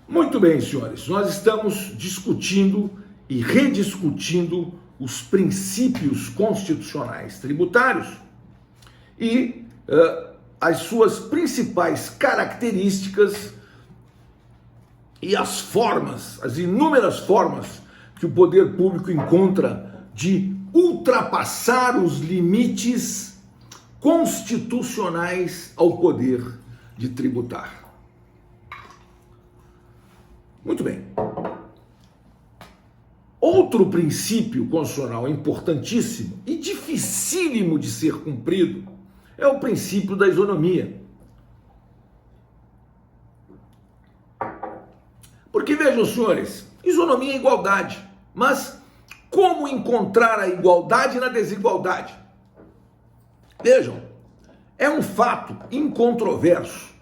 Muito bem, senhores, nós estamos discutindo e rediscutindo os princípios constitucionais tributários e as suas principais características e as formas, as inúmeras formas que o poder público encontra de ultrapassar os limites constitucionais ao poder de tributar. Muito bem. Outro princípio constitucional importantíssimo e dificílimo de ser cumprido é o princípio da isonomia. Porque vejam, senhores, isonomia é igualdade, mas como encontrar a igualdade na desigualdade? Vejam, é um fato incontroverso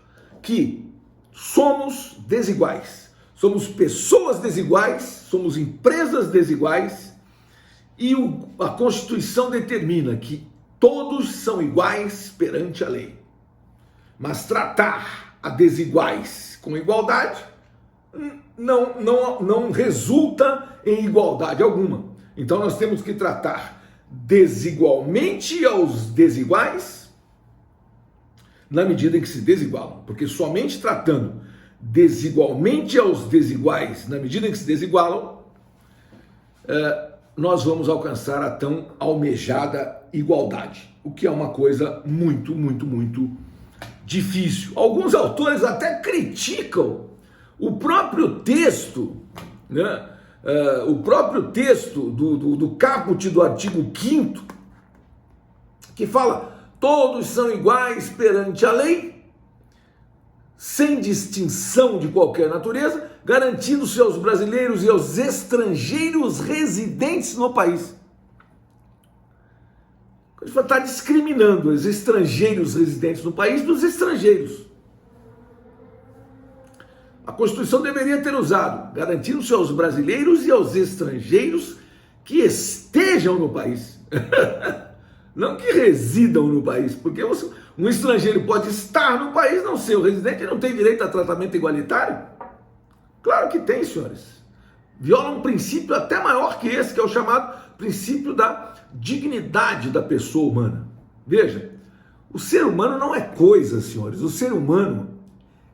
que somos desiguais. Somos pessoas desiguais, somos empresas desiguais e a Constituição determina que todos são iguais perante a lei. Mas tratar a desiguais com igualdade não resulta em igualdade alguma. Então nós temos que tratar desigualmente aos desiguais na medida em que se desigualam, porque somente tratando desigualmente aos desiguais, na medida em que se desigualam, nós vamos alcançar a tão almejada igualdade, o que é uma coisa muito difícil. Alguns autores até criticam o próprio texto, né? O próprio texto do caput do artigo 5º, que fala: todos são iguais perante a lei, sem distinção de qualquer natureza, garantindo-se aos brasileiros e aos estrangeiros residentes no país. A gente está discriminando os estrangeiros residentes no país dos estrangeiros. A Constituição deveria ter usado, garantindo-se aos brasileiros e aos estrangeiros que estejam no país. Não que residam no país, porque um estrangeiro pode estar no país, não ser o residente, e não tem direito a tratamento igualitário? Claro que tem, senhores. Viola um princípio até maior que esse, que é o chamado princípio da dignidade da pessoa humana. Veja, o ser humano não é coisa, senhores. O ser humano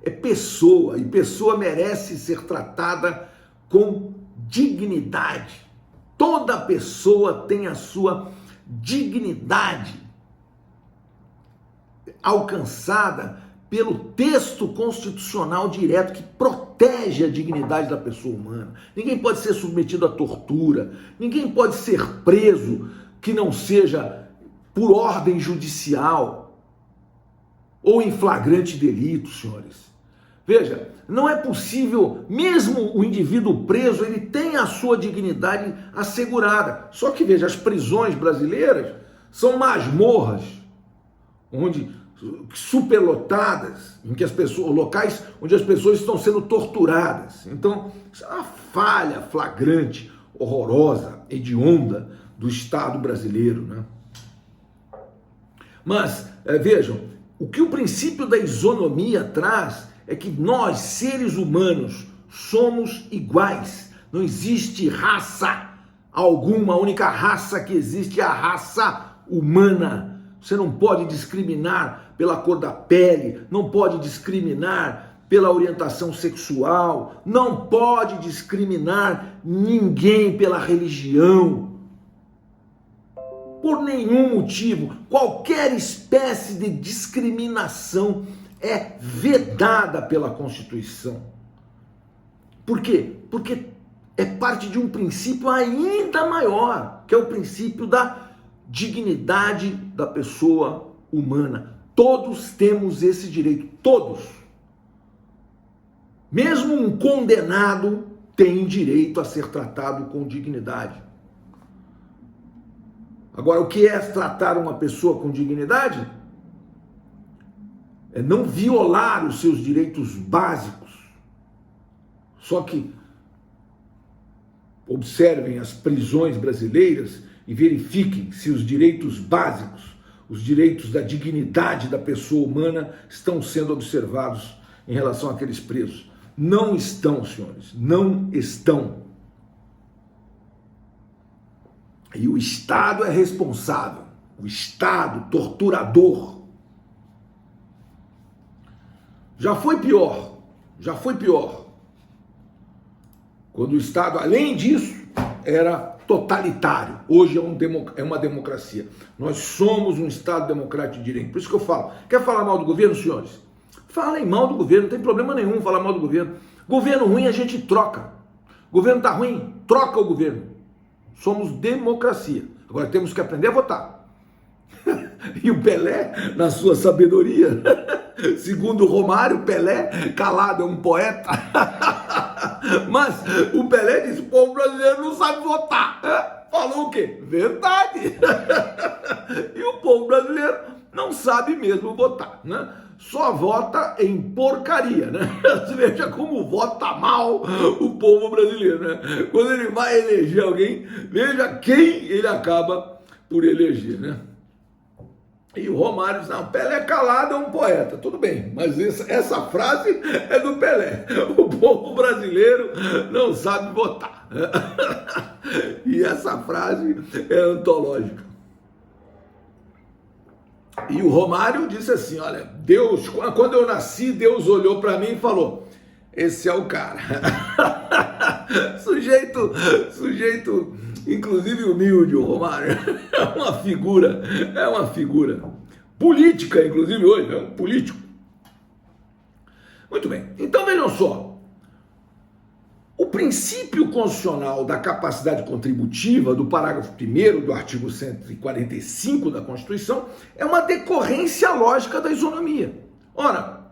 é pessoa, e pessoa merece ser tratada com dignidade. Toda pessoa tem a sua dignidade alcançada pelo texto constitucional direto que protege a dignidade da pessoa humana. Ninguém pode ser submetido à tortura, ninguém pode ser preso que não seja por ordem judicial ou em flagrante delito, senhores. Veja, não é possível, mesmo o indivíduo preso, ele tem a sua dignidade assegurada. Só que, veja, as prisões brasileiras são masmorras, superlotadas, em que locais onde as pessoas estão sendo torturadas. Então, isso é uma falha flagrante, horrorosa, hedionda do Estado brasileiro, né? Mas, vejam, o que o princípio da isonomia traz é que nós, seres humanos, somos iguais. Não existe raça alguma, a única raça que existe é a raça humana. Você não pode discriminar pela cor da pele, não pode discriminar pela orientação sexual, não pode discriminar ninguém pela religião. Por nenhum motivo, qualquer espécie de discriminação é vedada pela Constituição. Por quê? Porque é parte de um princípio ainda maior, que é o princípio da dignidade da pessoa humana. Todos temos esse direito, todos. Mesmo um condenado tem direito a ser tratado com dignidade. Agora, o que é tratar uma pessoa com dignidade? É não violar os seus direitos básicos. Só que observem as prisões brasileiras e verifiquem se os direitos básicos, os direitos da dignidade da pessoa humana estão sendo observados em relação àqueles presos. Não estão, senhores, não estão. E o Estado é responsável, o Estado torturador. Já foi pior. Quando o Estado, além disso, era totalitário. Hoje é uma democracia. Nós somos um Estado democrático de direito. Por isso que eu falo. Quer falar mal do governo, senhores? Falem mal do governo, não tem problema nenhum falar mal do governo. Governo ruim a gente troca. Governo tá ruim, troca o governo. Somos democracia. Agora temos que aprender a votar. E o Pelé, na sua sabedoria, segundo o Romário, Pelé, calado, é um poeta. Mas o Pelé disse: o povo brasileiro não sabe votar. Falou o quê? Verdade. E o povo brasileiro não sabe mesmo votar, né? Só vota em porcaria, né? Você veja como vota mal o povo brasileiro, né? Quando ele vai eleger alguém, veja quem ele acaba por eleger, né? E o Romário diz: não, Pelé calado é um poeta. Tudo bem, mas essa frase é do Pelé. O povo brasileiro não sabe votar. E essa frase é antológica. E o Romário disse assim: olha, Deus, quando eu nasci, Deus olhou para mim e falou: esse é o cara. Sujeito, inclusive humilde, o Romário. É uma figura. Política, inclusive, hoje, é um político. Muito bem, então vejam só. O princípio constitucional da capacidade contributiva, do parágrafo 1º do artigo 145 da Constituição, é uma decorrência lógica da isonomia. Ora,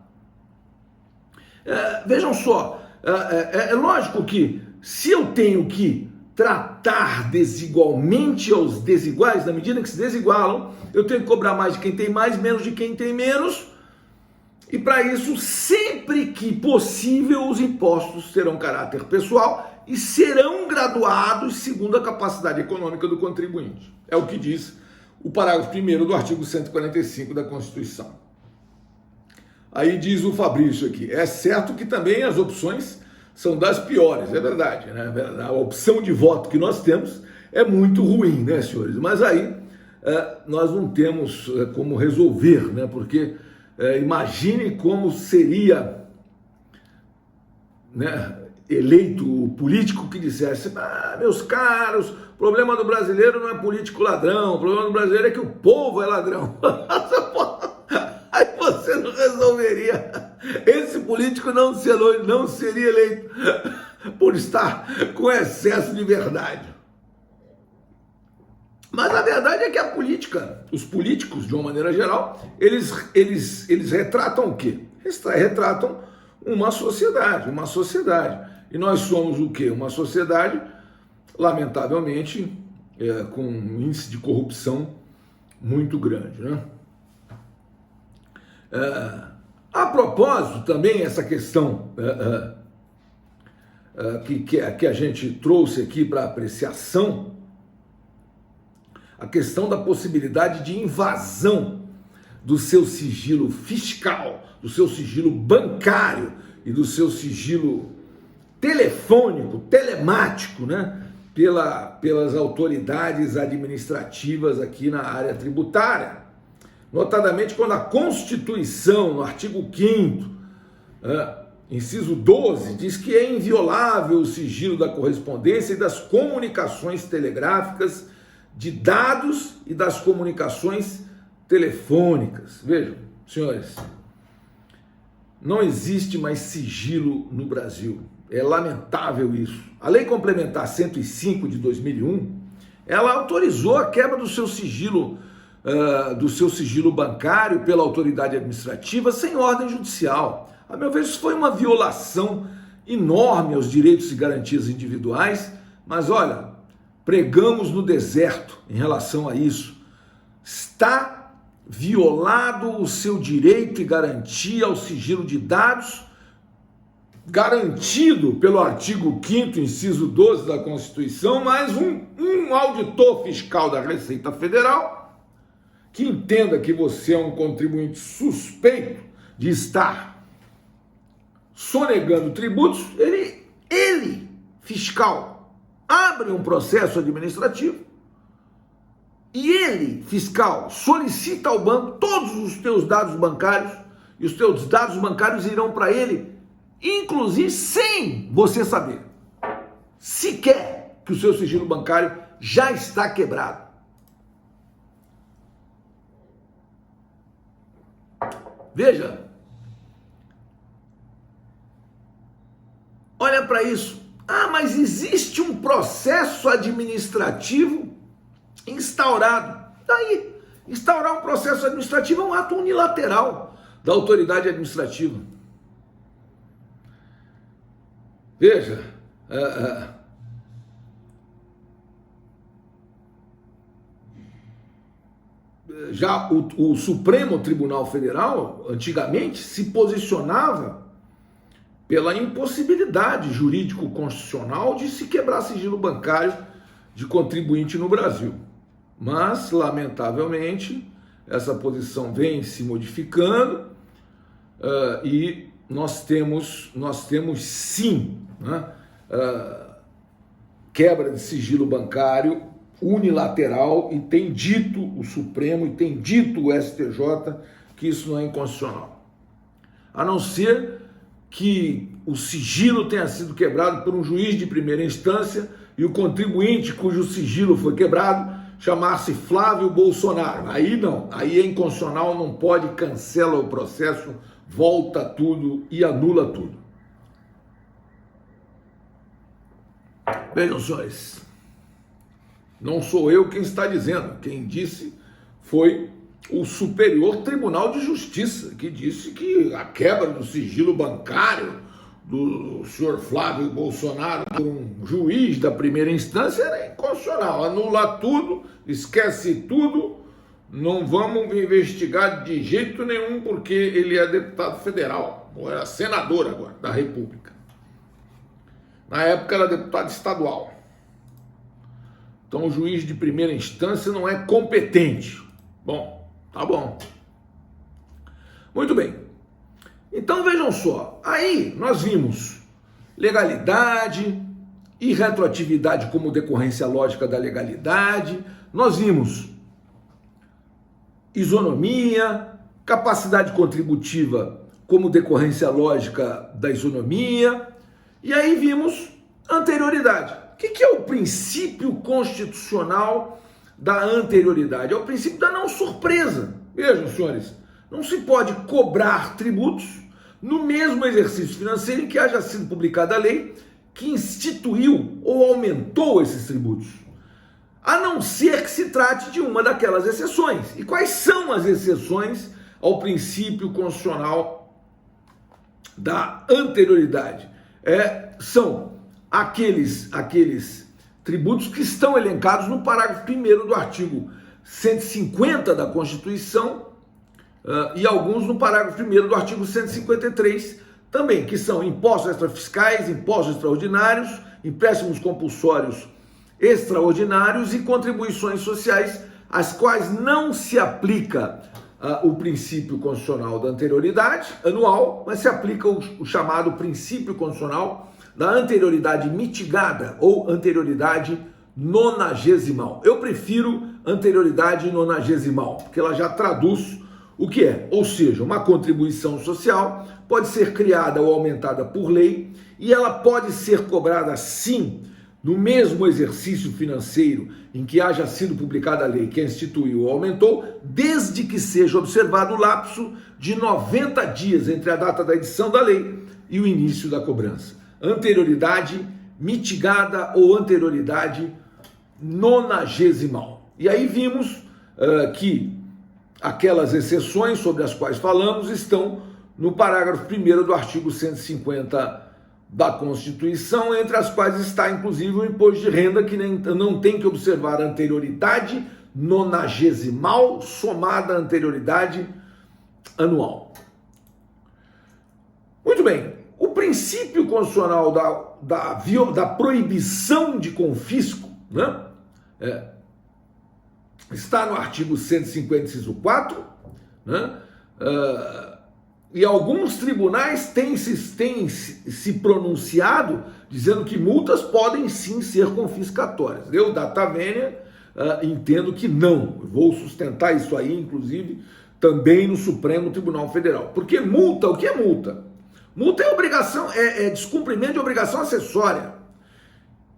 vejam só, é lógico que se eu tenho que tratar desigualmente aos desiguais, na medida que se desigualam, eu tenho que cobrar mais de quem tem mais, menos de quem tem menos. E para isso, sempre que possível, os impostos terão caráter pessoal e serão graduados segundo a capacidade econômica do contribuinte. É o que diz o parágrafo 1º do artigo 145 da Constituição. Aí diz o Fabrício aqui: é certo que também as opções são das piores, é verdade, né? A opção de voto que nós temos é muito ruim, né, senhores? Mas aí nós não temos como resolver, né? Porque imagine como seria, né, eleito o político que dissesse: meus caros, o problema do brasileiro não é político ladrão, o problema do brasileiro é que o povo é ladrão. Aí você não resolveria. Esse político não seria eleito por estar com excesso de verdade. Mas a verdade é que a política, os políticos, de uma maneira geral, eles retratam o quê? Eles retratam uma sociedade. E nós somos o quê? Uma sociedade, lamentavelmente, com um índice de corrupção muito grande, né? A propósito, também essa questão que a gente trouxe aqui para apreciação, a questão da possibilidade de invasão do seu sigilo fiscal, do seu sigilo bancário e do seu sigilo telefônico, telemático, né, pelas autoridades administrativas aqui na área tributária. Notadamente quando a Constituição, no artigo 5º, inciso 12, diz que é inviolável o sigilo da correspondência e das comunicações telegráficas, de dados e das comunicações telefônicas. Vejam, senhores, não existe mais sigilo no Brasil. É lamentável isso. A Lei Complementar 105 de 2001, ela autorizou a quebra do seu sigilo bancário pela autoridade administrativa sem ordem judicial. A meu ver, isso foi uma violação enorme aos direitos e garantias individuais, mas olha, pregamos no deserto em relação a isso. Está violado o seu direito e garantia ao sigilo de dados, garantido pelo artigo 5º, inciso 12 da Constituição, mais um auditor fiscal da Receita Federal que entenda que você é um contribuinte suspeito de estar sonegando tributos, ele, fiscal, abre um processo administrativo e ele, fiscal, solicita ao banco todos os teus dados bancários e os teus dados bancários irão para ele, inclusive sem você saber sequer que o seu sigilo bancário já está quebrado. Veja, olha para isso. Ah, mas existe um processo administrativo instaurado. Daí, instaurar um processo administrativo é um ato unilateral da autoridade administrativa. Veja, já o Supremo Tribunal Federal, antigamente, se posicionava pela impossibilidade jurídico-constitucional de se quebrar sigilo bancário de contribuinte no Brasil. Mas, lamentavelmente, essa posição vem se modificando e nós temos sim, né, quebra de sigilo bancário unilateral, e tem dito o Supremo e tem dito o STJ que isso não é inconstitucional. A não ser que o sigilo tenha sido quebrado por um juiz de primeira instância e o contribuinte cujo sigilo foi quebrado chamar-se Flávio Bolsonaro. Aí não, aí é inconstitucional, não pode, cancela o processo, volta tudo e anula tudo. Vejam, senhores, não sou eu quem está dizendo, quem disse foi o Superior Tribunal de Justiça, que disse que a quebra do sigilo bancário do senhor Flávio Bolsonaro por um juiz da primeira instância era inconstitucional. Anula tudo, esquece tudo, não vamos investigar de jeito nenhum porque ele é deputado federal, ou era senador agora da República. Na época era deputado estadual. Então o juiz de primeira instância não é competente. Bom, tá bom. Muito bem. Então vejam só, aí nós vimos legalidade e retroatividade como decorrência lógica da legalidade, nós vimos isonomia, capacidade contributiva como decorrência lógica da isonomia, e aí vimos anterioridade. O que é o princípio constitucional da anterioridade? É o princípio da não surpresa. Vejam, senhores, não se pode cobrar tributos no mesmo exercício financeiro em que haja sido publicada a lei que instituiu ou aumentou esses tributos, a não ser que se trate de uma daquelas exceções. E quais são as exceções ao princípio constitucional da anterioridade? São aqueles tributos que estão elencados no parágrafo 1º do artigo 150 da Constituição, e alguns no parágrafo 1º do artigo 153 também, que são impostos extrafiscais, impostos extraordinários, empréstimos compulsórios extraordinários e contribuições sociais, às quais não se aplica o princípio constitucional da anterioridade anual, mas se aplica o chamado princípio constitucional da anterioridade mitigada ou anterioridade nonagesimal. Eu prefiro anterioridade nonagesimal, porque ela já traduz o que é, ou seja, uma contribuição social pode ser criada ou aumentada por lei e ela pode ser cobrada sim no mesmo exercício financeiro em que haja sido publicada a lei que a instituiu ou aumentou, desde que seja observado o lapso de 90 dias entre a data da edição da lei e o início da cobrança. Anterioridade mitigada ou anterioridade nonagesimal. E aí vimos que aquelas exceções sobre as quais falamos estão no parágrafo 1º do artigo 150 da Constituição, entre as quais está inclusive o imposto de renda, que não tem que observar a anterioridade nonagesimal somada à anterioridade anual. Muito bem, o princípio constitucional da proibição de confisco, né, está no artigo 150, inciso 4, né, E alguns tribunais têm se pronunciado dizendo que multas podem sim ser confiscatórias. Eu, data vênia, entendo que não. Eu vou sustentar isso aí, inclusive, também no Supremo Tribunal Federal. Porque multa, o que é multa? Multa é obrigação, é descumprimento de obrigação acessória.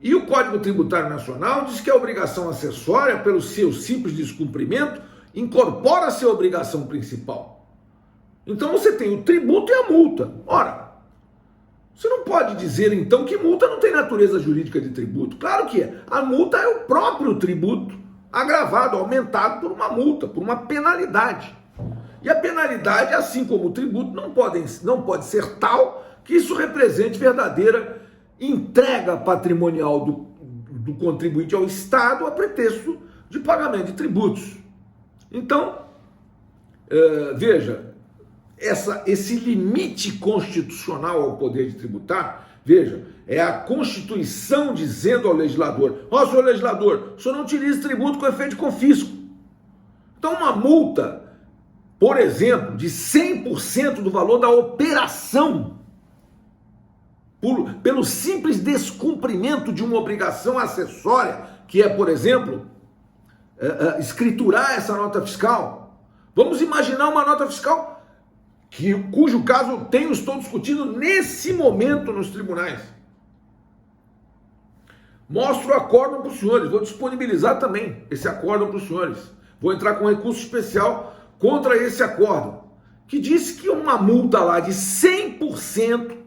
E o Código Tributário Nacional diz que a obrigação acessória, pelo seu simples descumprimento, incorpora-se a obrigação principal. Então você tem o tributo e a multa. Ora, você não pode dizer então que multa não tem natureza jurídica de tributo. Claro que é. A multa é o próprio tributo agravado, aumentado por uma multa, por uma penalidade. E a penalidade, assim como o tributo, não pode ser tal que isso represente verdadeira entrega patrimonial do contribuinte ao Estado a pretexto de pagamento de tributos. Então, veja, esse limite constitucional ao poder de tributar, veja, é a Constituição dizendo ao legislador: ó, senhor legislador, o senhor não utiliza tributo com efeito de confisco. Então, uma multa, por exemplo, de 100% do valor da operação, pelo simples descumprimento de uma obrigação acessória, que é, por exemplo, escriturar essa nota fiscal. Vamos imaginar uma nota fiscal cujo caso estou discutindo nesse momento nos tribunais. Mostro o acórdão para os senhores, vou disponibilizar também esse acórdão para os senhores. Vou entrar com recurso especial contra esse acórdão, que diz que uma multa lá de 100%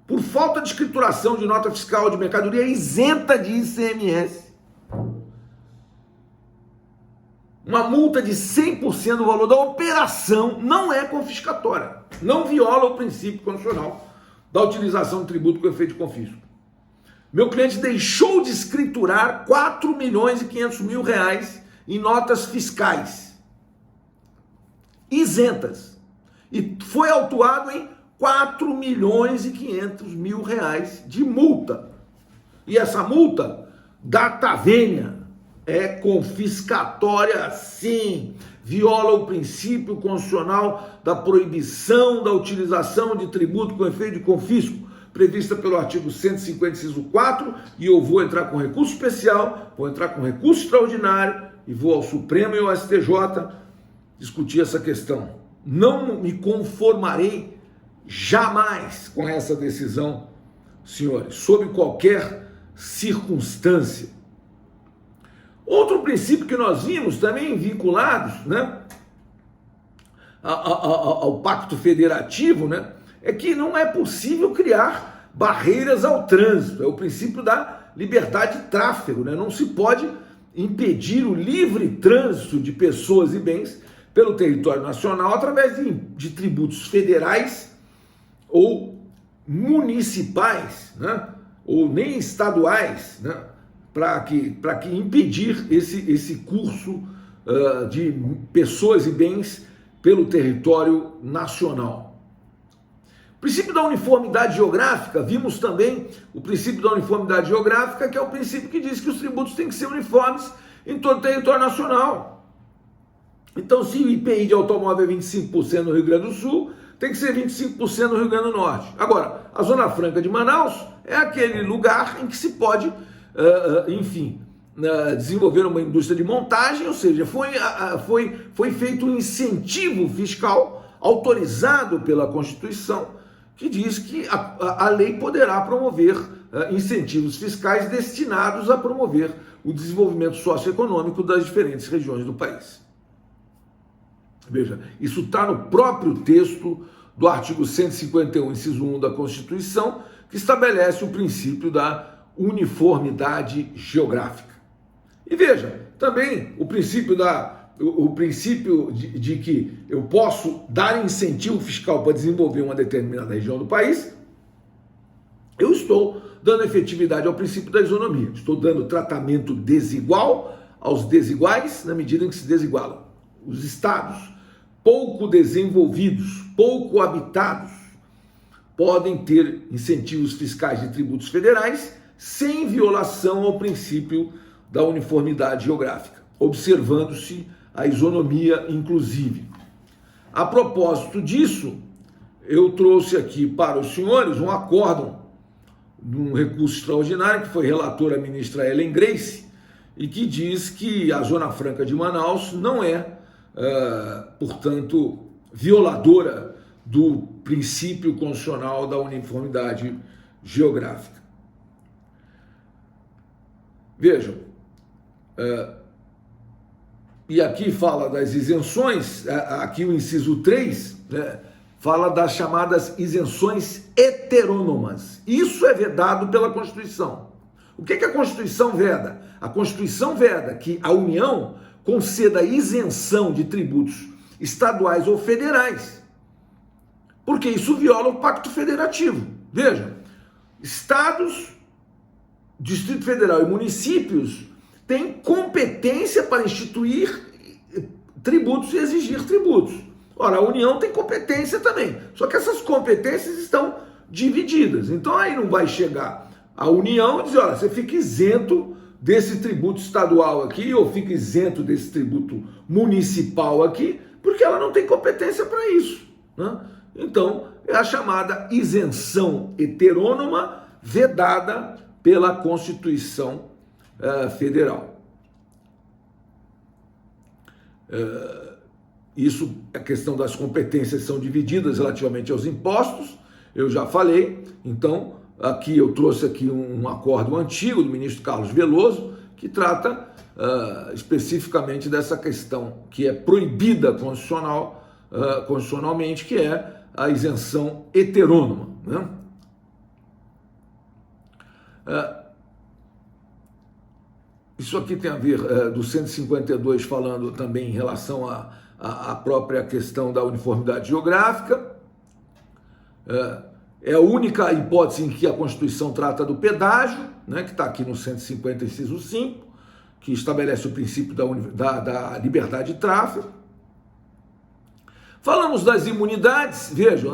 por falta de escrituração de nota fiscal de mercadoria isenta de ICMS. Uma multa de 100% do valor da operação não é confiscatória. Não viola o princípio constitucional da utilização do tributo com efeito de confisco. Meu cliente deixou de escriturar 4 milhões e 500 mil reais em notas fiscais isentas. E foi autuado em 4 milhões e 500 mil reais de multa. E essa multa, data vênia, é confiscatória sim, viola o princípio constitucional da proibição da utilização de tributo com efeito de confisco, prevista pelo artigo 150, inciso 4, e eu vou entrar com recurso especial, vou entrar com recurso extraordinário e vou ao Supremo e ao STJ discutir essa questão. Não me conformarei jamais com essa decisão, senhores, sob qualquer circunstância. Outro princípio que nós vimos também vinculados, né, ao Pacto Federativo, né, é que não é possível criar barreiras ao trânsito. É o princípio da liberdade de tráfego, né? Não se pode impedir o livre trânsito de pessoas e bens pelo território nacional através de tributos federais ou municipais, né, ou nem estaduais, né, para que impedir esse curso de pessoas e bens pelo território nacional. O princípio da uniformidade geográfica, vimos também o princípio da uniformidade geográfica, que é o princípio que diz que os tributos têm que ser uniformes em todo o território nacional. Então, se o IPI de automóvel é 25% no Rio Grande do Sul, tem que ser 25% no Rio Grande do Norte. Agora, a Zona Franca de Manaus é aquele lugar em que se pode desenvolver uma indústria de montagem, ou seja, foi feito um incentivo fiscal autorizado pela Constituição, que diz que a lei poderá promover incentivos fiscais destinados a promover o desenvolvimento socioeconômico das diferentes regiões do país. Veja, isso está no próprio texto do artigo 151, inciso 1 da Constituição, que estabelece o princípio da uniformidade geográfica. E veja, também o princípio de que eu posso dar incentivo fiscal para desenvolver uma determinada região do país, eu estou dando efetividade ao princípio da isonomia. Estou dando tratamento desigual aos desiguais na medida em que se desigualam. Os estados pouco desenvolvidos, pouco habitados, podem ter incentivos fiscais de tributos federais sem violação ao princípio da uniformidade geográfica, observando-se a isonomia inclusive. A propósito disso, eu trouxe aqui para os senhores um acórdão de um recurso extraordinário que foi relatora a ministra Ellen Grace e que diz que a Zona Franca de Manaus não é, portanto, violadora do princípio constitucional da uniformidade geográfica. Vejam, e aqui fala das isenções, aqui o inciso 3, né, fala das chamadas isenções heterônomas. Isso é vedado pela Constituição. O que a Constituição veda? A Constituição veda que a União conceda isenção de tributos estaduais ou federais, porque isso viola o Pacto Federativo. Veja, estados, Distrito Federal e municípios têm competência para instituir tributos e exigir tributos. Ora, a União tem competência também, só que essas competências estão divididas. Então aí não vai chegar a União e dizer, olha, você fica isento desse tributo estadual aqui ou fica isento desse tributo municipal aqui, porque ela não tem competência para isso, né? Então, é a chamada isenção heterônoma vedada pela Constituição Federal. Isso, a questão das competências são divididas relativamente aos impostos, eu já falei. Então, aqui eu trouxe aqui um acórdão antigo do ministro Carlos Veloso, que trata especificamente dessa questão que é proibida constitucionalmente, que é a isenção heterônoma, né? Isso aqui tem a ver do 152 falando também em relação à própria questão da uniformidade geográfica. É a única hipótese em que a Constituição trata do pedágio, né, que está aqui no 150, inciso 5, que estabelece o princípio da liberdade de tráfego. Falamos das imunidades, vejam,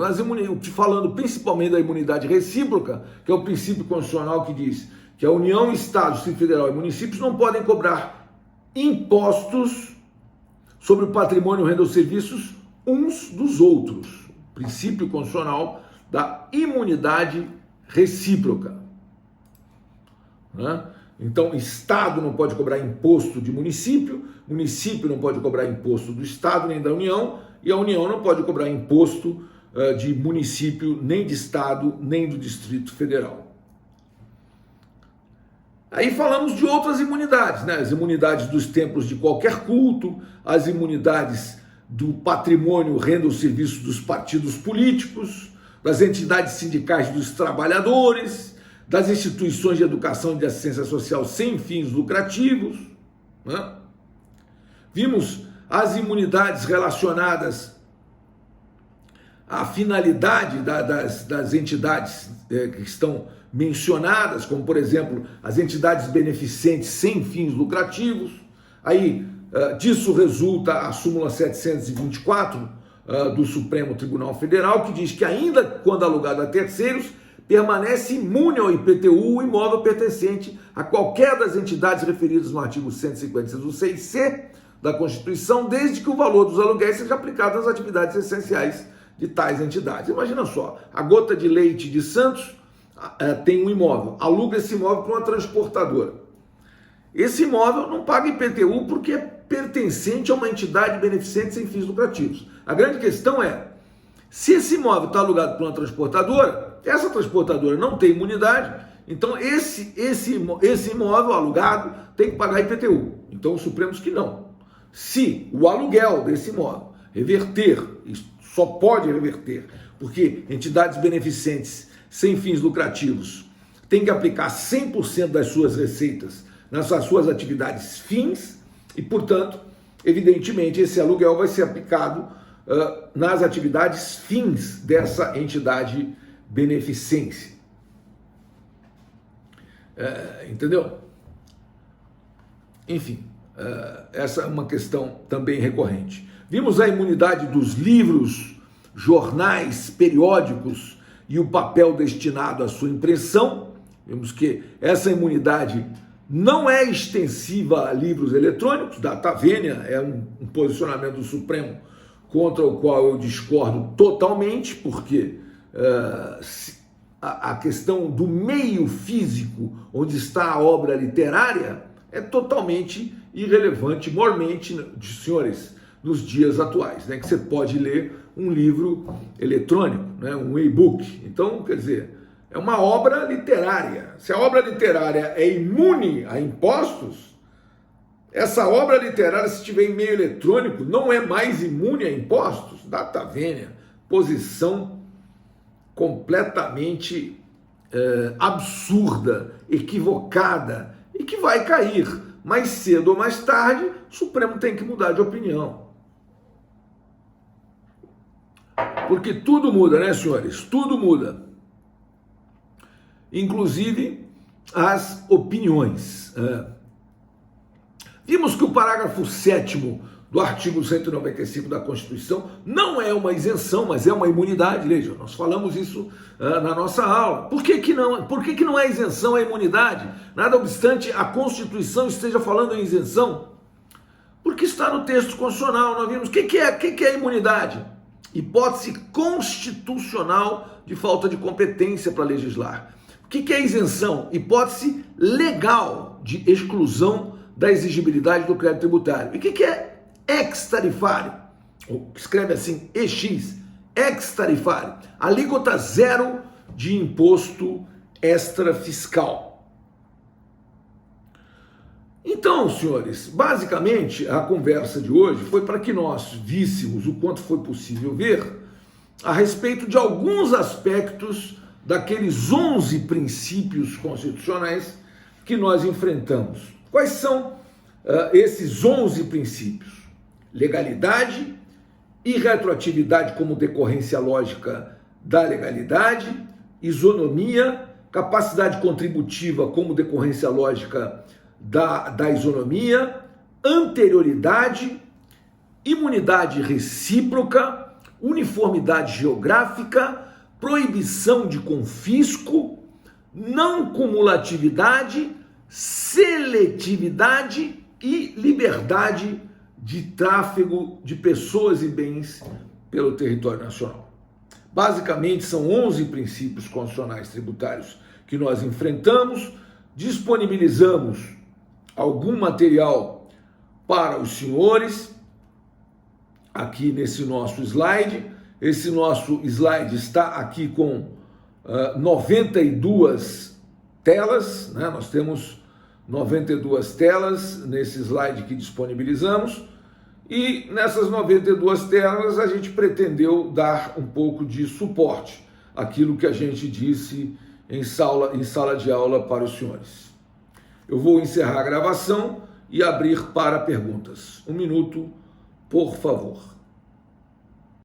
falando principalmente da imunidade recíproca, que é o princípio constitucional que diz que a União, Estado, Distrito Federal e municípios não podem cobrar impostos sobre o patrimônio, renda ou serviços uns dos outros. Princípio constitucional da imunidade recíproca, né? Então, Estado não pode cobrar imposto de município, município não pode cobrar imposto do Estado nem da União, e a União não pode cobrar imposto de município, nem de Estado, nem do Distrito Federal. Aí falamos de outras imunidades, né? As imunidades dos templos de qualquer culto, as imunidades do patrimônio, renda ou serviço dos partidos políticos, das entidades sindicais dos trabalhadores, das instituições de educação e de assistência social sem fins lucrativos, né? Vimos as imunidades relacionadas à finalidade das entidades que estão mencionadas, como, por exemplo, as entidades beneficentes sem fins lucrativos. Aí, disso resulta a súmula 724 do Supremo Tribunal Federal, que diz que ainda quando alugado a terceiros, permanece imune ao IPTU o imóvel pertencente a qualquer das entidades referidas no artigo 156(6)c da Constituição, desde que o valor dos aluguéis seja aplicado às atividades essenciais de tais entidades. Imagina só, a Gota de Leite de Santos tem um imóvel, aluga esse imóvel para uma transportadora. Esse imóvel não paga IPTU porque é pertencente a uma entidade beneficente sem fins lucrativos. A grande questão é, se esse imóvel está alugado para uma transportadora, essa transportadora não tem imunidade, então esse imóvel alugado tem que pagar IPTU. Então o Supremo diz que não. Se o aluguel desse imóvel reverter, só pode reverter, porque entidades beneficentes sem fins lucrativos têm que aplicar 100% das suas receitas nas suas atividades fins e, portanto, evidentemente, esse aluguel vai ser aplicado nas atividades fins dessa entidade beneficência. Entendeu? Enfim, essa é uma questão também recorrente. Vimos a imunidade dos livros, jornais, periódicos e o papel destinado à sua impressão. Vimos que essa imunidade não é extensiva a livros eletrônicos. Data vênia é um posicionamento do Supremo contra o qual eu discordo totalmente, porque a questão do meio físico onde está a obra literária é totalmente irrelevante, mormente, senhores, nos dias atuais, né? Que você pode ler um livro eletrônico, né? Um e-book. Então, quer dizer, é uma obra literária. Se a obra literária é imune a impostos, essa obra literária, se estiver em meio eletrônico, não é mais imune a impostos. Data vênia, posição completamente absurda, equivocada e que vai cair. Mais cedo ou mais tarde, o Supremo tem que mudar de opinião. Porque tudo muda, né, senhores? Tudo muda. Inclusive as opiniões. Vimos que o parágrafo 7º do artigo 195 da Constituição não é uma isenção, mas é uma imunidade, veja, nós falamos isso na nossa aula. Por que não é isenção, é imunidade? Nada obstante a Constituição esteja falando em isenção, porque está no texto constitucional. Nós vimos o que é imunidade? Hipótese constitucional de falta de competência para legislar. O que é isenção? Hipótese legal de exclusão da exigibilidade do crédito tributário. E o que é ex-tarifário? Escreve assim, EX, ex-tarifário. Alíquota zero de imposto extra-fiscal. Então, senhores, basicamente a conversa de hoje foi para que nós víssemos o quanto foi possível ver a respeito de alguns aspectos daqueles 11 princípios constitucionais que nós enfrentamos. Quais são esses 11 princípios? Legalidade e retroatividade como decorrência lógica da legalidade, isonomia, capacidade contributiva como decorrência lógica da isonomia, anterioridade, imunidade recíproca, uniformidade geográfica, proibição de confisco, não cumulatividade, seletividade e liberdade de tráfego de pessoas e bens pelo território nacional. Basicamente, são 11 princípios constitucionais tributários que nós enfrentamos. Disponibilizamos algum material para os senhores aqui nesse nosso slide. Esse nosso slide está aqui com 92 telas, né? Nós temos 92 telas nesse slide que disponibilizamos, e nessas 92 telas a gente pretendeu dar um pouco de suporte àquilo que a gente disse em sala de aula para os senhores. Eu vou encerrar a gravação e abrir para perguntas. 1 minuto, por favor.